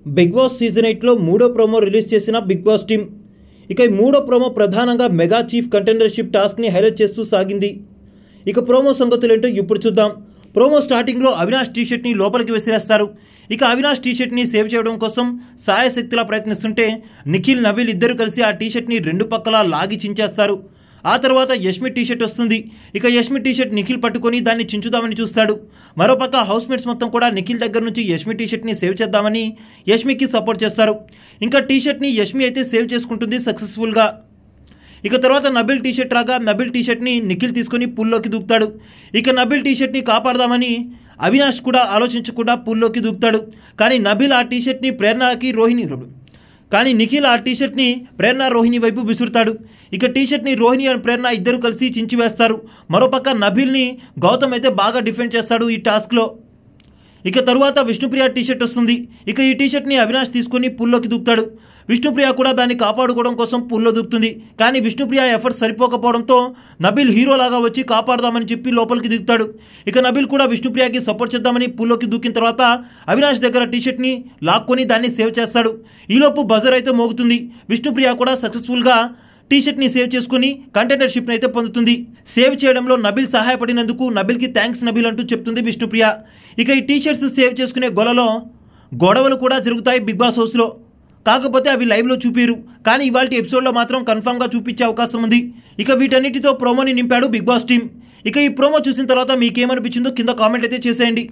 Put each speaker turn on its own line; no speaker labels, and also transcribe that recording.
Big boss season 8లో మూడో promo release చేసిన big boss team. ఇక ఈ మూడో ప్రోమో ప్రధానంగా మెగా చీఫ్ కంటెండర్షిప్ టాస్క్ని హైలైట్ చేస్తూ సాగింది. ఇక ప్రోమో సంగతులేంటో ఇప్పుడు చూద్దాం. ప్రోమో స్టార్టింగ్లో అవినాష్ టీషర్ట్ని లోపలికి విసిరేస్తారు. ఇక అవినాష్ టీషర్ట్ని సేవ్ చేయడం కోసం సాయశక్తిలా ప్రయత్నిస్తుంటే నిఖిల్, నవీల్ ఇద్దరు కలిసి ఆ టీషర్ట్ని రెండు పక్కలా లాగి చించేస్తారు. ఆ తర్వాత యష్మి టీషర్ట్ వస్తుంది. ఇక యష్మి టీషర్ట్ నిఖిల్ పట్టుకొని దాన్ని చించుదామని చూస్తాడు. మరోపక్క హౌస్మేట్స్ మొత్తం కూడా నిఖిల్ దగ్గర నుంచి యష్మి టీషర్ట్ని సేవ్ చేద్దామని యష్మికి సపోర్ట్ చేస్తారు. ఇంకా టీషర్ట్ని యష్మి అయితే సేవ్ చేసుకుంటుంది సక్సెస్ఫుల్గా. ఇక తర్వాత నబిల్ టీషర్ట్ రాగా నబిల్ టీషర్ట్ని నిఖిల్ తీసుకొని పూల్లోకి దూకుతాడు. ఇక నబిల్ టీషర్ట్ని కాపాడదామని అవినాష్ కూడా ఆలోచించకుండా పూల్లోకి దూకుతాడు. కానీ నబిల్ ఆ టీషర్ట్ని నిఖిల్ ఆ టీషర్ట్ని ప్రేరణ, రోహిణి వైపు విసురుతాడు. ఇక టీషర్ట్ని రోహిణి అండ్ ప్రేరణ ఇద్దరు కలిసి చించివేస్తారు. మరోపక్క నబిల్ని గౌతమ్ అయితే బాగా డిఫెండ్ చేస్తాడు ఈ టాస్క్లో. ఇక తరువాత విష్ణుప్రియ టీషర్ట్ వస్తుంది. ఇక ఈ టీషర్ట్ని అవినాష్ తీసుకొని పూల్లోకి దూకుతాడు. విష్ణుప్రియ కూడా దాన్ని కాపాడుకోవడం కోసం పూల్లో దూకుతుంది. కానీ విష్ణుప్రియ ఎఫర్ట్స్ సరిపోకపోవడంతో నబిల్ హీరోలాగా వచ్చి కాపాడదామని చెప్పి లోపలికి దిగుతాడు. ఇక నబిల్ కూడా విష్ణుప్రియకి సపోర్ట్ చేద్దామని పూల్లోకి దూకిన తర్వాత అవినాష్ దగ్గర టీషర్ట్ని లాక్కొని దాన్ని సేవ్ చేస్తాడు. ఈలోపు బజర్ అయితే మోగుతుంది. విష్ణుప్రియ కూడా సక్సెస్ఫుల్గా టీషర్ట్ని సేవ్ చేసుకుని కంటెండర్షిప్ని అయితే పొందుతుంది. సేవ్ చేయడంలో నబిల్ సహాయపడినందుకు నబిల్కి థ్యాంక్స్ నబిల్ అంటూ చెప్తుంది విష్ణుప్రియ. ఇక ఈ టీషర్ట్స్ సేవ్ చేసుకునే గొడవలు కూడా జరుగుతాయి బిగ్ బాస్ హౌస్లో. కాకపోతే అవి లైవ్లో చూపిరు, కానీ ఇవాళ ఎపిసోడ్లో మాత్రం కన్ఫామ్గా చూపించే అవకాశం ఉంది. ఇక వీటన్నిటితో ప్రోమోని నింపాడు బిగ్ బాస్ టీమ్. ఇక ఈ ప్రోమో చూసిన తర్వాత మీకేమనిపించిందో కింద కామెంట్ అయితే చేసేయండి.